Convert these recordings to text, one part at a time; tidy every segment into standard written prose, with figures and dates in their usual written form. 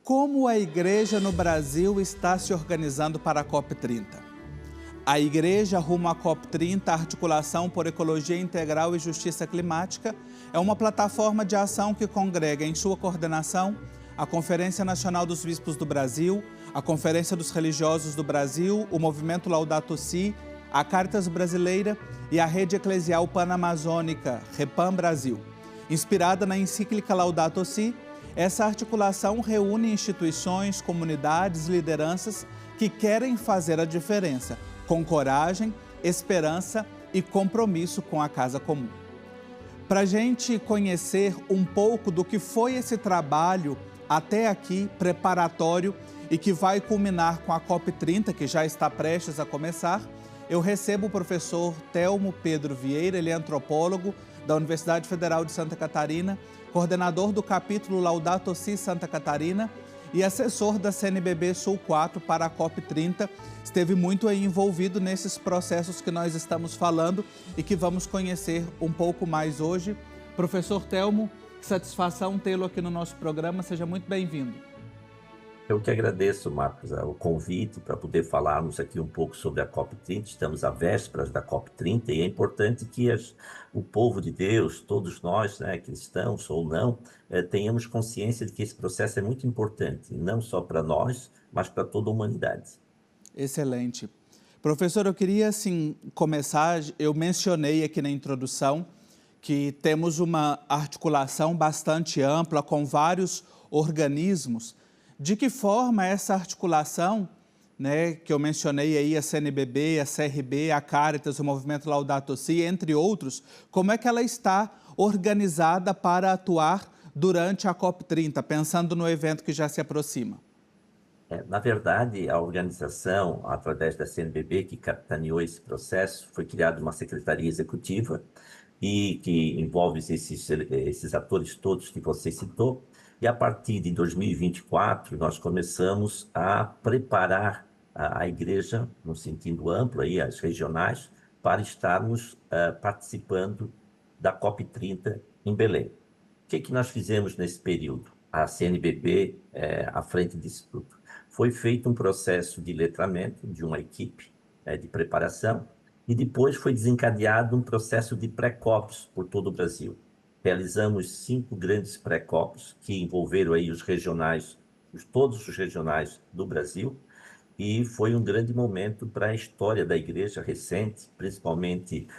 Como a igreja no Brasil está se organizando para a COP30? A Igreja rumo à COP30, Articulação por Ecologia Integral e Justiça Climática, é uma plataforma de ação que congrega em sua coordenação a Conferência Nacional dos Bispos do Brasil, a Conferência dos Religiosos do Brasil, o Movimento Laudato Si, a Caritas Brasileira e a Rede Eclesial Panamazônica, Repam Brasil. Inspirada na encíclica Laudato Si, essa articulação reúne instituições, comunidades, lideranças que querem fazer a diferença, com coragem, esperança e compromisso com a casa comum. Para a gente conhecer um pouco do que foi esse trabalho até aqui, preparatório, e que vai culminar com a COP30, que já está prestes a começar, eu recebo o professor Telmo Pedro Vieira, ele é antropólogo da Universidade Federal de Santa Catarina, coordenador do capítulo Laudato Si Santa Catarina e assessor da CNBB Sul 4 para a COP30. Esteve muito aí envolvido nesses processos que nós estamos falando e que vamos conhecer um pouco mais hoje. Professor Telmo, que satisfação tê-lo aqui no nosso programa, seja muito bem-vindo. Eu que agradeço, Marcos, o convite para poder falarmos aqui um pouco sobre a COP30. Estamos à vésperas da COP30 e é importante que o povo de Deus, todos nós, cristãos ou não, tenhamos consciência de que esse processo é muito importante, não só para nós, mas para toda a humanidade. Excelente. Professor, eu queria começar, eu mencionei aqui na introdução que temos uma articulação bastante ampla com vários organismos. De que forma essa articulação, que eu mencionei aí, a CNBB, a CRB, a Caritas, o Movimento Laudato Si, entre outros, como é que ela está organizada para atuar durante a COP30, pensando no evento que já se aproxima? Na verdade, a organização, através da CNBB, que capitaneou esse processo, foi criada uma secretaria executiva e que envolve esses atores todos que você citou. E a partir de 2024, nós começamos a preparar a igreja, no sentido amplo, aí, as regionais, para estarmos participando da COP30 em Belém. O que nós fizemos nesse período? A CNBB, à frente disso tudo. Foi feito um processo de letramento de uma equipe de preparação e depois foi desencadeado um processo de pré-COPs por todo o Brasil. Realizamos 5 grandes pré-COPs que envolveram aí os regionais, todos os regionais do Brasil, e foi um grande momento para a história da igreja recente, principalmente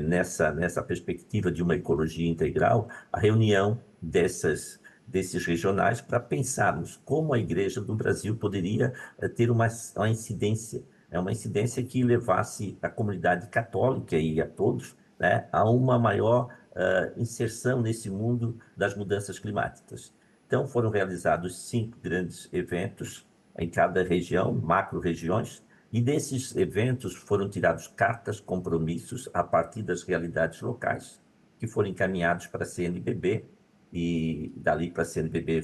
nessa perspectiva de uma ecologia integral, a reunião desses regionais para pensarmos como a igreja do Brasil poderia ter uma incidência, uma incidência que levasse a comunidade católica e a todos, a uma maior inserção nesse mundo das mudanças climáticas. Então, foram realizados 5 grandes eventos em cada região, macro-regiões, e desses eventos foram tirados cartas, compromissos a partir das realidades locais, que foram encaminhados para a CNBB, e dali para a CNBB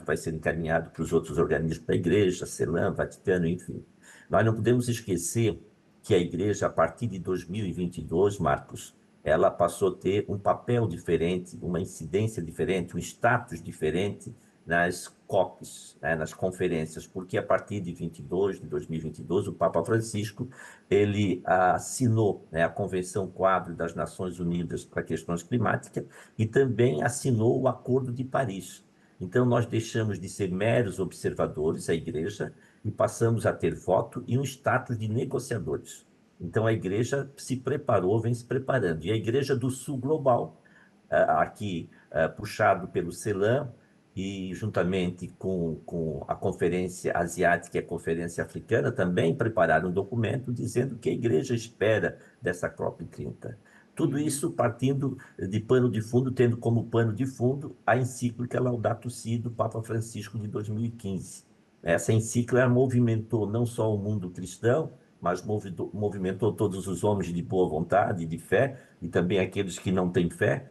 vai ser encaminhado para os outros organismos da Igreja, CELAM, Vaticano, enfim. Nós não podemos esquecer que a Igreja, a partir de 2022, Marcos, ela passou a ter um papel diferente, uma incidência diferente, um status diferente nas COPs, nas conferências, porque a partir de 2022, o Papa Francisco, ele assinou a Convenção Quadro das Nações Unidas para Questões Climáticas e também assinou o Acordo de Paris. Então, nós deixamos de ser meros observadores, a Igreja, e passamos a ter voto e um status de negociadores. Então, a Igreja se preparou, vem se preparando. E a Igreja do Sul Global, aqui puxado pelo CELAM, e juntamente com a Conferência Asiática e a Conferência Africana, também prepararam um documento dizendo que a Igreja espera dessa COP30. Tudo isso partindo de pano de fundo, tendo como pano de fundo a encíclica Laudato Si do Papa Francisco de 2015. Essa encíclica movimentou não só o mundo cristão, mas movimentou todos os homens de boa vontade, de fé, e também aqueles que não têm fé.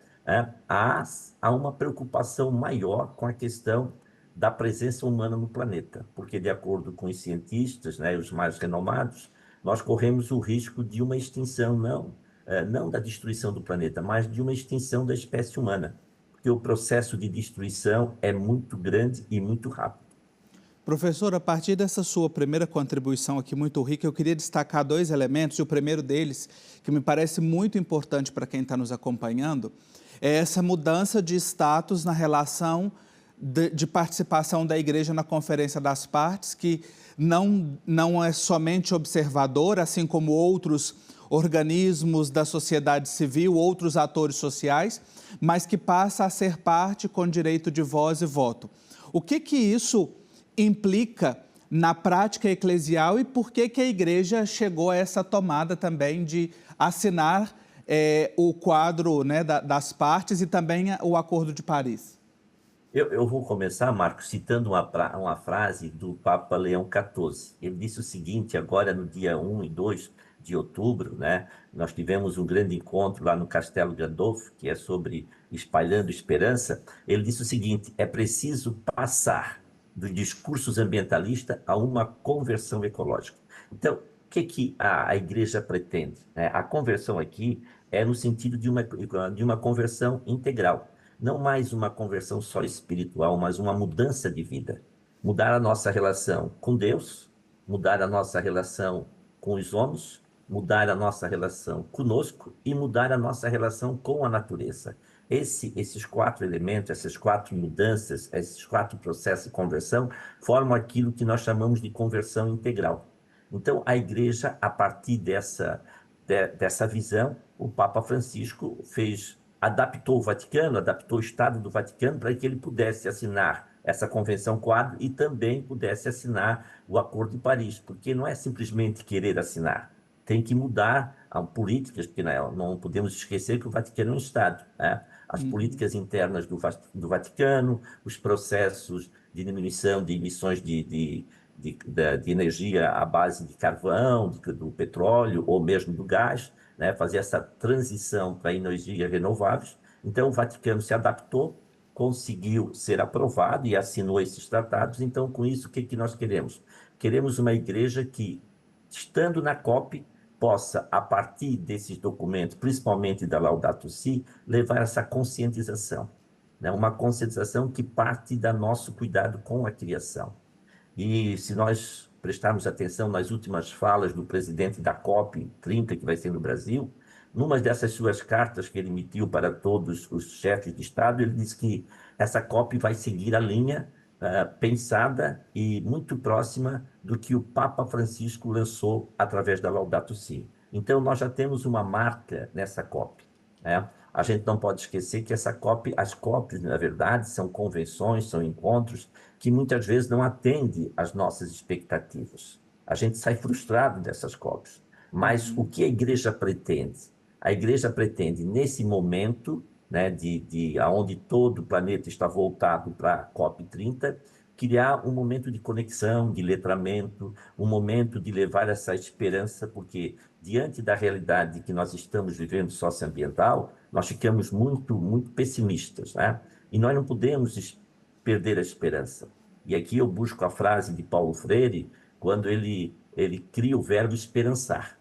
Há uma preocupação maior com a questão da presença humana no planeta, porque, de acordo com os cientistas, os mais renomados, nós corremos o risco de uma extinção, não da destruição do planeta, mas de uma extinção da espécie humana, porque o processo de destruição é muito grande e muito rápido. Professor, a partir dessa sua primeira contribuição aqui muito rica, eu queria destacar dois elementos, e o primeiro deles, que me parece muito importante para quem está nos acompanhando, é essa mudança de status na relação de participação da Igreja na Conferência das Partes, que não é somente observador, assim como outros organismos da sociedade civil, outros atores sociais, mas que passa a ser parte com direito de voz e voto. O que isso implica na prática eclesial e por que a Igreja chegou a essa tomada também de assinar o quadro, né, das partes e também o Acordo de Paris? Eu vou começar, Marcos, citando uma frase do Papa Leão XIV. Ele disse o seguinte, agora no dia 1 e 2 de outubro, né, nós tivemos um grande encontro lá no Castelo Gandolfo, que é sobre espalhando esperança. Ele disse o seguinte, é preciso passar dos discursos ambientalistas a uma conversão ecológica. Então, o que a Igreja pretende? A conversão aqui é no sentido de uma conversão integral. Não mais uma conversão só espiritual, mas uma mudança de vida. Mudar a nossa relação com Deus, mudar a nossa relação com os homens, mudar a nossa relação conosco e mudar a nossa relação com a natureza. Esses quatro elementos, essas quatro mudanças, esses quatro processos de conversão, formam aquilo que nós chamamos de conversão integral. Então, a Igreja, a partir dessa visão, o Papa Francisco adaptou o Vaticano, adaptou o Estado do Vaticano para que ele pudesse assinar essa Convenção Quadro e também pudesse assinar o Acordo de Paris, porque não é simplesmente querer assinar, tem que mudar as políticas, porque não podemos esquecer que o Vaticano é um Estado, né? As políticas internas do Vaticano, os processos de diminuição de emissões de energia à base de carvão, do petróleo ou mesmo do gás, né, fazer essa transição para energias renováveis. Então, o Vaticano se adaptou, conseguiu ser aprovado e assinou esses tratados. Então, com isso, o que nós queremos? Queremos uma igreja que, estando na COP, possa, a partir desses documentos, principalmente da Laudato Si, levar essa conscientização, né? Uma conscientização que parte do nosso cuidado com a criação. E se nós prestarmos atenção nas últimas falas do presidente da COP30, que vai ser no Brasil, numa dessas suas cartas que ele emitiu para todos os chefes de Estado, ele disse que essa COP vai seguir a linha pensada e muito próxima do que o Papa Francisco lançou através da Laudato Si. Então, nós já temos uma marca nessa COP, né? A gente não pode esquecer que as COPs, na verdade, são convenções, são encontros que muitas vezes não atendem às nossas expectativas. A gente sai frustrado dessas COPs. Mas o que a Igreja pretende? A Igreja pretende, nesse momento, né, onde todo o planeta está voltado para a COP30, criar um momento de conexão, de letramento, um momento de levar essa esperança, porque diante da realidade que nós estamos vivendo socioambiental, nós ficamos muito, muito pessimistas, né? E nós não podemos perder a esperança. E aqui eu busco a frase de Paulo Freire, quando ele cria o verbo esperançar.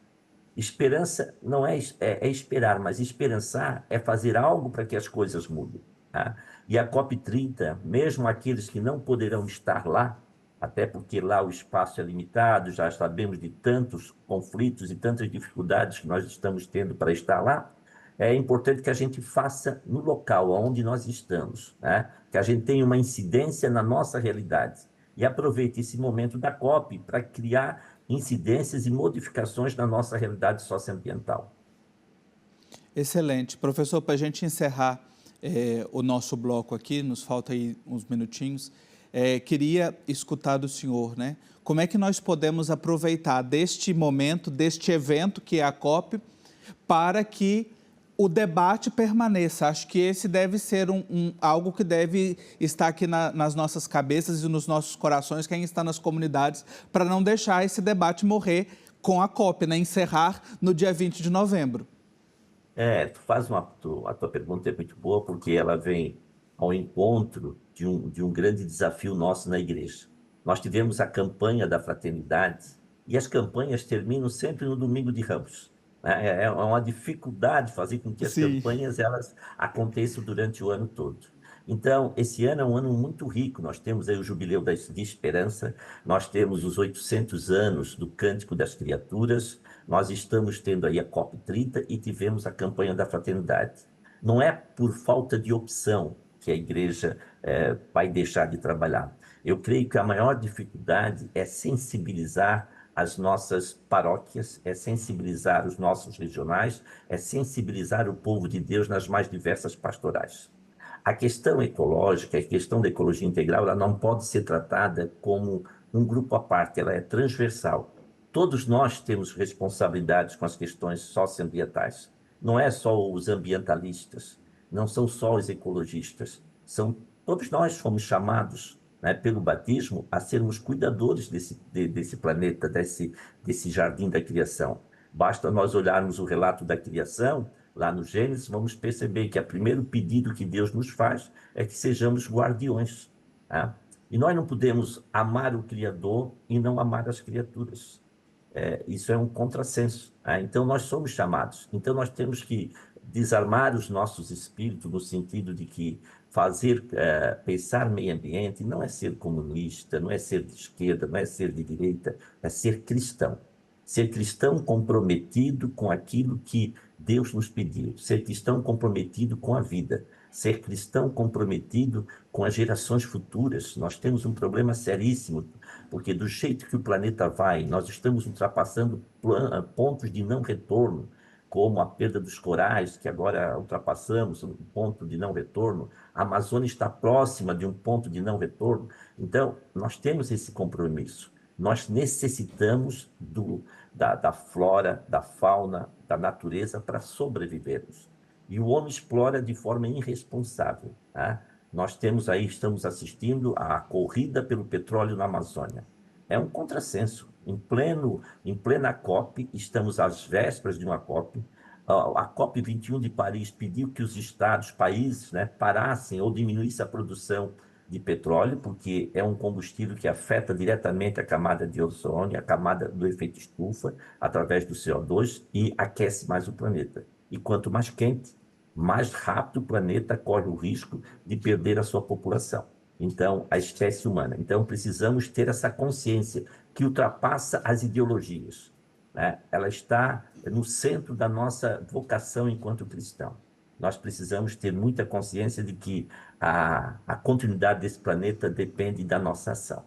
Esperança não é esperar, mas esperançar é fazer algo para que as coisas mudem, tá? E a COP30, mesmo aqueles que não poderão estar lá, até porque lá o espaço é limitado, já sabemos de tantos conflitos e tantas dificuldades que nós estamos tendo para estar lá, é importante que a gente faça no local onde nós estamos, né? Que a gente tenha uma incidência na nossa realidade e aproveite esse momento da COP para criar incidências e modificações na nossa realidade socioambiental. Excelente. Professor, para a gente encerrar o nosso bloco aqui, nos falta aí uns minutinhos, queria escutar do senhor, né? Como é que nós podemos aproveitar deste momento, deste evento que é a COP, para que o debate permaneça? Acho que esse deve ser algo que deve estar aqui nas nossas cabeças e nos nossos corações, quem está nas comunidades, para não deixar esse debate morrer com a COP, né? Encerrar no dia 20 de novembro. A tua pergunta é muito boa, porque ela vem ao encontro de um grande desafio nosso na igreja. Nós tivemos a campanha da fraternidade, e as campanhas terminam sempre no domingo de Ramos. É uma dificuldade fazer com que as Sim. campanhas elas aconteçam durante o ano todo. Então, esse ano é um ano muito rico. Nós temos aí o Jubileu de Esperança, nós temos os 800 anos do Cântico das Criaturas, nós estamos tendo aí a COP30 e tivemos a campanha da fraternidade. Não é por falta de opção que a igreja vai deixar de trabalhar. Eu creio que a maior dificuldade é sensibilizar as nossas paróquias, é sensibilizar os nossos regionais, é sensibilizar o povo de Deus nas mais diversas pastorais. A questão ecológica, a questão da ecologia integral, ela não pode ser tratada como um grupo à parte, ela é transversal. Todos nós temos responsabilidades com as questões socioambientais. Não é só os ambientalistas, não são só os ecologistas, todos nós fomos chamados, né, pelo batismo a sermos cuidadores desse planeta, desse jardim da criação. Basta nós olharmos o relato da criação, lá no Gênesis, vamos perceber que o primeiro pedido que Deus nos faz é que sejamos guardiões. Tá? E nós não podemos amar o Criador e não amar as criaturas. Isso é um contrassenso. Tá? Então, nós somos chamados. Então, nós temos que desarmar os nossos espíritos no sentido de que pensar meio ambiente não é ser comunista, não é ser de esquerda, não é ser de direita, é ser cristão. Ser cristão comprometido com aquilo que Deus nos pediu. Ser cristão comprometido com a vida. Ser cristão comprometido com as gerações futuras. Nós temos um problema seríssimo, porque do jeito que o planeta vai, nós estamos ultrapassando pontos de não retorno, como a perda dos corais, que agora ultrapassamos um ponto de não retorno. A Amazônia está próxima de um ponto de não retorno. Então, nós temos esse compromisso. Nós necessitamos da flora, da fauna, da natureza para sobrevivermos. E o homem explora de forma irresponsável. Tá? Nós estamos assistindo à corrida pelo petróleo na Amazônia. É um contrassenso. Em plena COP, estamos às vésperas de uma COP. A COP21 de Paris pediu que os estados, países, né, parassem ou diminuíssem a produção de petróleo, porque é um combustível que afeta diretamente a camada de ozônio, a camada do efeito estufa, através do CO2, e aquece mais o planeta. E quanto mais quente, mais rápido o planeta corre o risco de perder a sua população. Então, a espécie humana. Então, precisamos ter essa consciência que ultrapassa as ideologias. Né? Ela está no centro da nossa vocação enquanto cristão. Nós precisamos ter muita consciência de que a continuidade desse planeta depende da nossa ação.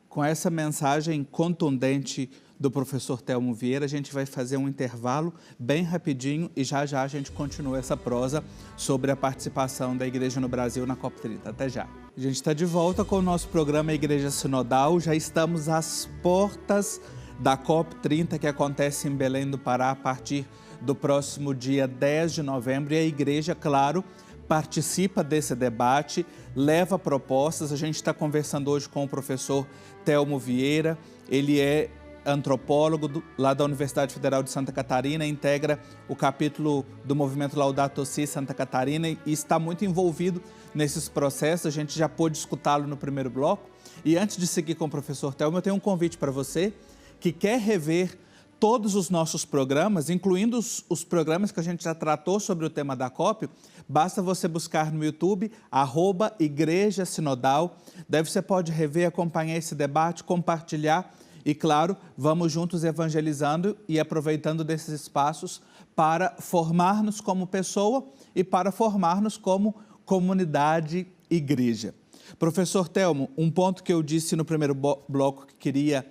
Com essa mensagem contundente do professor Telmo Vieira, a gente vai fazer um intervalo bem rapidinho e já já a gente continua essa prosa sobre a participação da Igreja no Brasil na COP30. Até já. A gente está de volta com o nosso programa Igreja Sinodal. Já estamos às portas da COP30 que acontece em Belém do Pará a partir do próximo dia 10 de novembro. E a Igreja, claro, participa desse debate, leva propostas. A gente está conversando hoje com o professor Telmo Vieira. Ele é antropólogo lá da Universidade Federal de Santa Catarina, integra o capítulo do movimento Laudato Si Santa Catarina e está muito envolvido nesses processos. A gente já pôde escutá-lo no primeiro bloco. E antes de seguir com o professor Telmo, eu tenho um convite para você que quer rever todos os nossos programas, incluindo os programas que a gente já tratou sobre o tema da COP. Basta você buscar no YouTube, @Igreja Sinodal. Daí você pode rever, acompanhar esse debate, compartilhar e, claro, vamos juntos evangelizando e aproveitando desses espaços para formar-nos como pessoa e para formar-nos como comunidade igreja. Professor Telmo, um ponto que eu disse no primeiro bloco que queria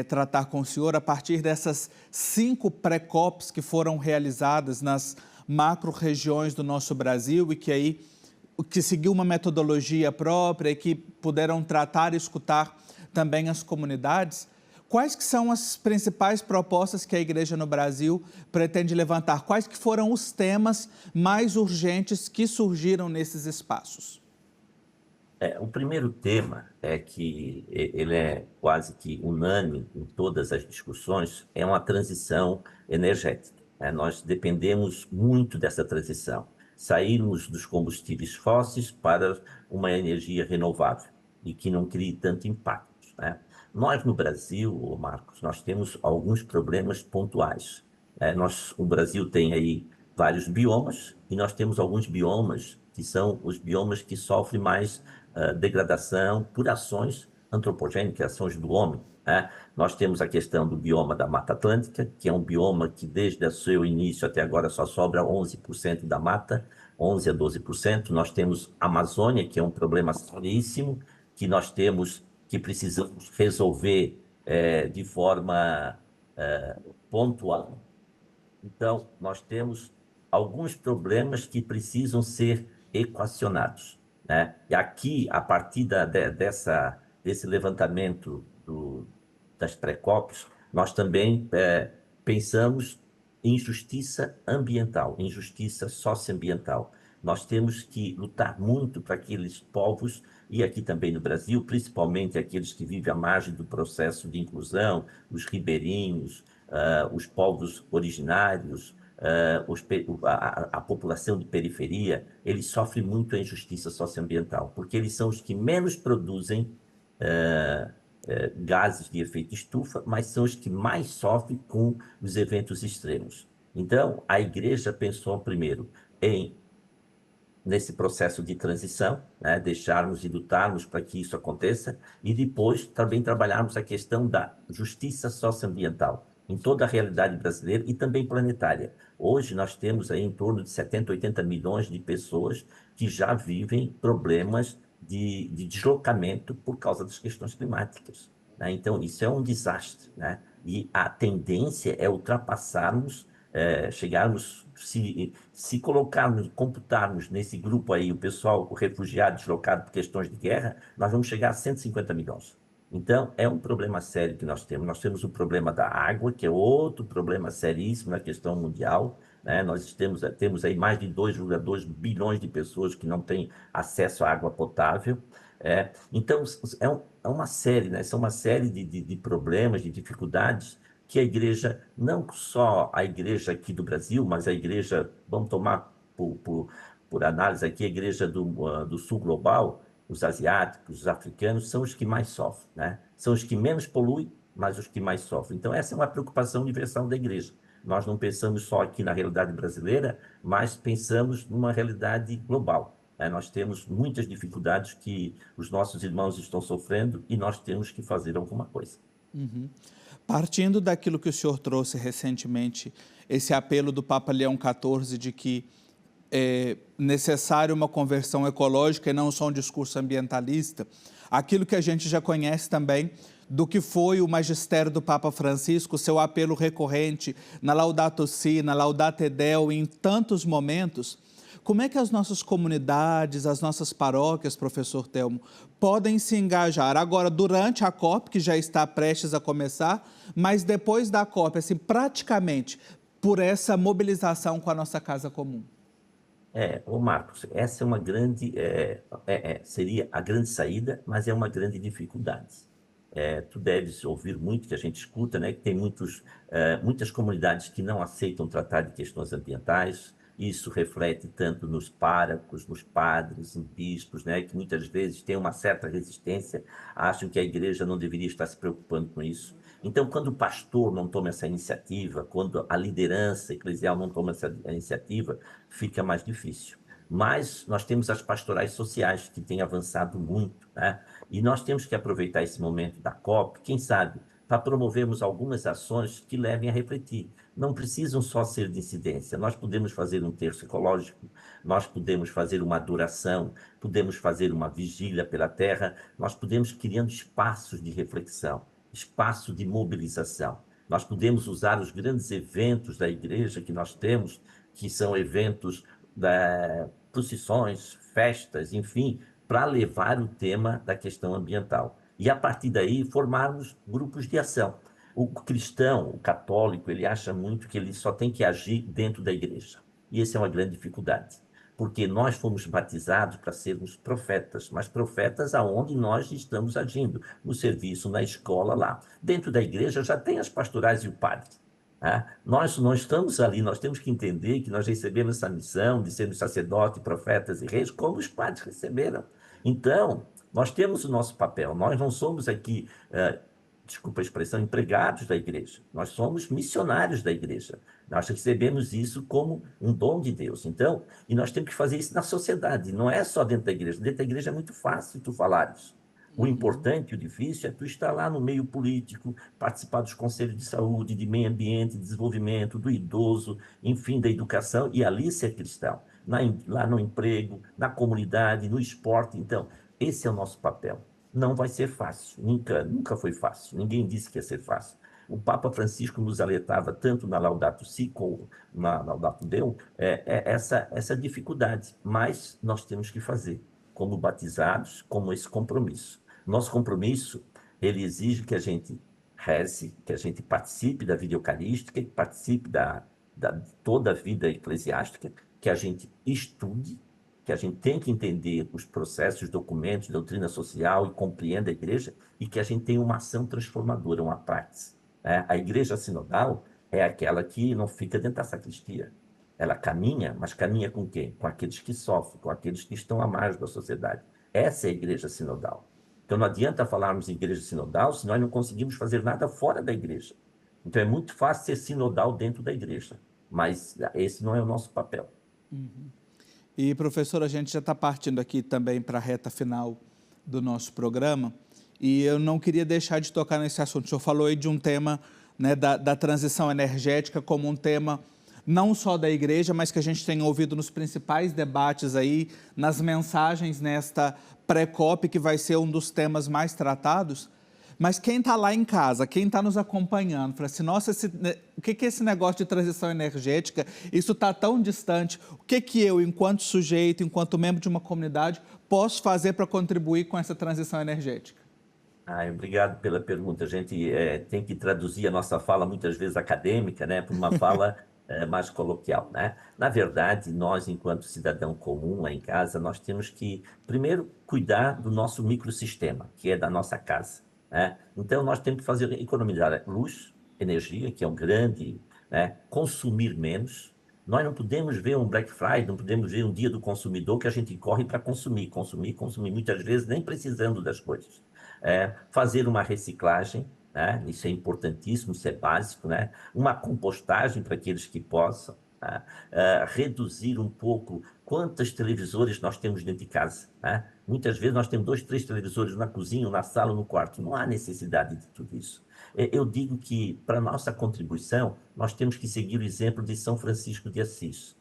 tratar com o senhor, a partir dessas 5 pré-COPs que foram realizadas nas macro-regiões do nosso Brasil e que seguiu uma metodologia própria e que puderam tratar e escutar também as comunidades. Quais que são as principais propostas que a Igreja no Brasil pretende levantar? Quais que foram os temas mais urgentes que surgiram nesses espaços? O primeiro tema é que ele é quase que unânime em todas as discussões, é uma transição energética. Nós dependemos muito dessa transição, sairmos dos combustíveis fósseis para uma energia renovável e que não crie tanto impacto. Nós no Brasil, Marcos, nós temos alguns problemas pontuais. O Brasil tem aí vários biomas e nós temos alguns biomas que são os biomas que sofrem mais degradação por ações antropogênicas, ações do homem, né? Nós temos a questão do bioma da Mata Atlântica, que é um bioma que desde o seu início até agora só sobra 11% da mata, 11 a 12%. Nós temos a Amazônia, que é um problema seríssimo, que nós temos que precisamos resolver de forma pontual. Então, nós temos alguns problemas que precisam ser equacionados, né? E aqui, a partir desse levantamento das pré-COPs, nós também pensamos em justiça ambiental, em justiça socioambiental. Nós temos que lutar muito para aqueles povos, e aqui também no Brasil, principalmente aqueles que vivem à margem do processo de inclusão, os ribeirinhos, os povos originários, a população de periferia, eles sofrem muito a injustiça socioambiental, porque eles são os que menos produzem gases de efeito estufa, mas são os que mais sofrem com os eventos extremos. Então, a igreja pensou primeiro nesse processo de transição, né, deixarmos e lutarmos para que isso aconteça, e depois também trabalharmos a questão da justiça socioambiental em toda a realidade brasileira e também planetária. Hoje nós temos aí em torno de 70, 80 milhões de pessoas que já vivem problemas de deslocamento por causa das questões climáticas, né? Então, isso é um desastre, né? E a tendência é ultrapassarmos, chegarmos, se colocarmos, computarmos nesse grupo aí, o pessoal, o refugiado deslocado por questões de guerra, nós vamos chegar a 150 milhões. Então, é um problema sério que nós temos. Nós temos o problema da água, que é outro problema seríssimo na questão mundial, né? Nós temos aí mais de 2,2 bilhões de pessoas que não têm acesso à água potável. Então, é uma série, né? São uma série de problemas, de dificuldades que a igreja, não só a igreja aqui do Brasil, mas a igreja, vamos tomar por análise aqui, a igreja do sul global, os asiáticos, os africanos, são os que mais sofrem, né? São os que menos poluem, mas os que mais sofrem. Então, essa é uma preocupação universal da igreja. Nós não pensamos só aqui na realidade brasileira, mas pensamos numa realidade global, né? Nós temos muitas dificuldades que os nossos irmãos estão sofrendo e nós temos que fazer alguma coisa. Uhum. Partindo daquilo que o senhor trouxe recentemente, esse apelo do Papa Leão XIV de que é necessário uma conversão ecológica e não só um discurso ambientalista, aquilo que a gente já conhece também do que foi o magistério do Papa Francisco, seu apelo recorrente na Laudato Si, na Laudate Deo, em tantos momentos. Como é que as nossas comunidades, as nossas paróquias, professor Telmo, podem se engajar agora durante a COP, que já está prestes a começar, mas depois da COP, assim, praticamente por essa mobilização com a nossa casa comum? Ô Marcos, essa é uma grande, seria a grande saída, mas é uma grande dificuldade. Tu deves ouvir muito, que a gente escuta, né, que tem muitas comunidades que não aceitam tratar de questões ambientais. Isso reflete tanto nos párocos, nos padres, em bispos, né, que muitas vezes têm uma certa resistência, acham que a igreja não deveria estar se preocupando com isso. Então, quando o pastor não toma essa iniciativa, quando a liderança eclesial não toma essa iniciativa, fica mais difícil. Mas nós temos as pastorais sociais que têm avançado muito, né? E nós temos que aproveitar esse momento da COP, quem sabe, para promovermos algumas ações que levem a refletir. Não precisam só ser de incidência. Nós podemos fazer um terço ecológico, nós podemos fazer uma adoração, podemos fazer uma vigília pela terra, nós podemos criando espaços de reflexão, espaço de mobilização. Nós podemos usar os grandes eventos da igreja que nós temos, que são eventos procissões, festas, enfim, para levar o tema da questão ambiental. E, a partir daí, formarmos grupos de ação. O cristão, o católico, ele acha muito que ele só tem que agir dentro da igreja. E essa é uma grande dificuldade, porque nós fomos batizados para sermos profetas, mas profetas aonde nós estamos agindo, no serviço, na escola, lá. Dentro da igreja já tem as pastorais e o padre. Nós não estamos ali, nós temos que entender que nós recebemos essa missão de sermos sacerdotes, profetas e reis, como os padres receberam. Então, nós temos o nosso papel, nós não somos aqui desculpa a expressão, empregados da igreja. Nós somos missionários da igreja. Nós recebemos isso como um dom de Deus. Então, e nós temos que fazer isso na sociedade, não é só dentro da igreja. Dentro da igreja é muito fácil tu falares. O importante, o difícil é tu estar lá no meio político, participar dos conselhos de saúde, de meio ambiente, de desenvolvimento, do idoso, enfim, da educação, e ali ser cristão. Lá no emprego, na comunidade, no esporte. Então, esse é o nosso papel. Não vai ser fácil, nunca foi fácil. Ninguém disse que ia ser fácil. O Papa Francisco nos alertava tanto na Laudato Si como na Laudato Deum, essa dificuldade, mas nós temos que fazer, como batizados, como esse compromisso. Nosso compromisso, ele exige que a gente reze, que a gente participe da vida eucarística, que participe de toda a vida eclesiástica, que a gente estude, que a gente tem que entender os processos, os documentos, doutrina social e compreenda a igreja, e que a gente tenha uma ação transformadora, uma prática. A igreja sinodal é aquela que não fica dentro da sacristia. Ela caminha, mas caminha com quem? Com aqueles que sofrem, com aqueles que estão à margem da sociedade. Essa é a igreja sinodal. Então não adianta falarmos em igreja sinodal se nós não conseguimos fazer nada fora da igreja. Então é muito fácil ser sinodal dentro da igreja, mas esse não é o nosso papel. E, professor, a gente já está partindo aqui também para a reta final do nosso programa, e eu não queria deixar de tocar nesse assunto. O senhor falou aí de um tema, né, da transição energética como um tema não só da igreja, mas que a gente tem ouvido nos principais debates aí, nas mensagens nesta pré-COP, que vai ser um dos temas mais tratados. Mas quem está lá em casa, quem está nos acompanhando, fala assim, nossa, o que é esse negócio de transição energética? Isso está tão distante. O que eu, enquanto sujeito, enquanto membro de uma comunidade, posso fazer para contribuir com essa transição energética? Obrigado pela pergunta. A gente tem que traduzir a nossa fala, muitas vezes acadêmica, né, para uma fala mais coloquial, né? Na verdade, nós, enquanto cidadão comum lá em casa, nós temos que, primeiro, cuidar do nosso microsistema, que é da nossa casa, né? Então, nós temos que fazer economizar luz, energia, que é um grande, né, consumir menos. Nós não podemos ver um Black Friday, não podemos ver um dia do consumidor que a gente corre para consumir, muitas vezes nem precisando das coisas. Fazer uma reciclagem, né? Isso é importantíssimo, isso é básico, né? Uma compostagem para aqueles que possam, né? Reduzir um pouco quantos televisores nós temos dentro de casa, né? Muitas vezes nós temos 2, 3 televisores na cozinha, na sala, no quarto. Não há necessidade de tudo isso. Eu digo que, para nossa contribuição, nós temos que seguir o exemplo de São Francisco de Assis,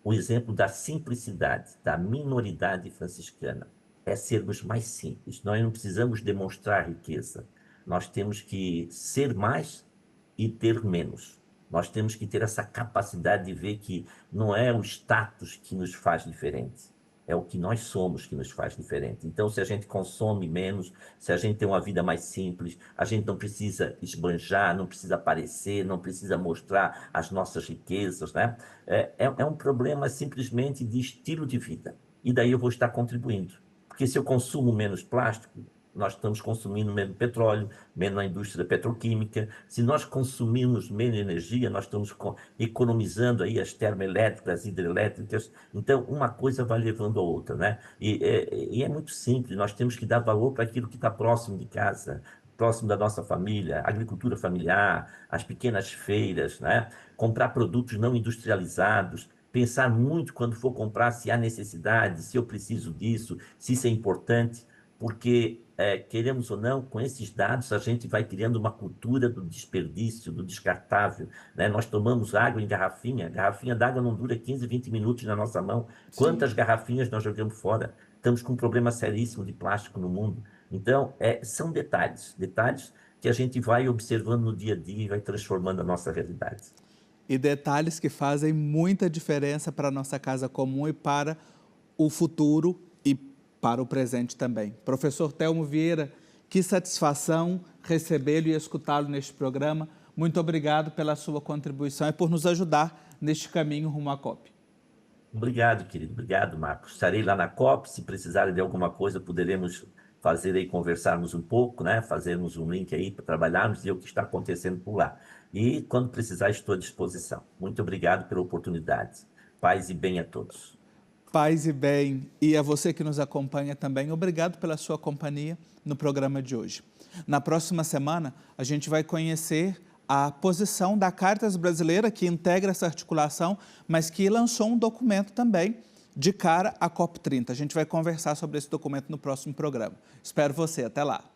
o exemplo da simplicidade, da minoridade franciscana. É sermos mais simples. Nós não precisamos demonstrar riqueza. Nós temos que ser mais e ter menos. Nós temos que ter essa capacidade de ver que não é o status que nos faz diferente, é o que nós somos que nos faz diferente. Então, se a gente consome menos, se a gente tem uma vida mais simples, a gente não precisa esbanjar, não precisa aparecer, não precisa mostrar as nossas riquezas, né? É um problema simplesmente de estilo de vida. E daí eu vou estar contribuindo. Porque se eu consumo menos plástico, nós estamos consumindo menos petróleo, menos na indústria petroquímica. Se nós consumirmos menos energia, nós estamos economizando aí as termoelétricas, as hidrelétricas. Então, uma coisa vai levando a outra, né? E é muito simples, nós temos que dar valor para aquilo que está próximo de casa, próximo da nossa família, agricultura familiar, as pequenas feiras, né? Comprar produtos não industrializados, pensar muito quando for comprar se há necessidade, se eu preciso disso, se isso é importante, porque, queremos ou não, com esses dados a gente vai criando uma cultura do desperdício, do descartável, né? Nós tomamos água em garrafinha d'água não dura 15, 20 minutos na nossa mão. Quantas garrafinhas nós jogamos fora? Estamos com um problema seríssimo de plástico no mundo. Então, são detalhes que a gente vai observando no dia a dia e vai transformando a nossa realidade. E detalhes que fazem muita diferença para a nossa casa comum e para o futuro e para o presente também. Professor Telmo Vieira, que satisfação recebê-lo e escutá-lo neste programa. Muito obrigado pela sua contribuição e por nos ajudar neste caminho rumo à COP. Obrigado, querido. Obrigado, Marcos. Estarei lá na COP. Se precisarem de alguma coisa, poderemos fazer aí, conversarmos um pouco, né? Fazermos um link aí para trabalharmos e ver o que está acontecendo por lá. E, quando precisar, estou à disposição. Muito obrigado pela oportunidade. Paz e bem a todos. Paz e bem. E a você que nos acompanha também, obrigado pela sua companhia no programa de hoje. Na próxima semana, a gente vai conhecer a posição da Caritas Brasileira, que integra essa articulação, mas que lançou um documento também de cara à COP30. A gente vai conversar sobre esse documento no próximo programa. Espero você. Até lá.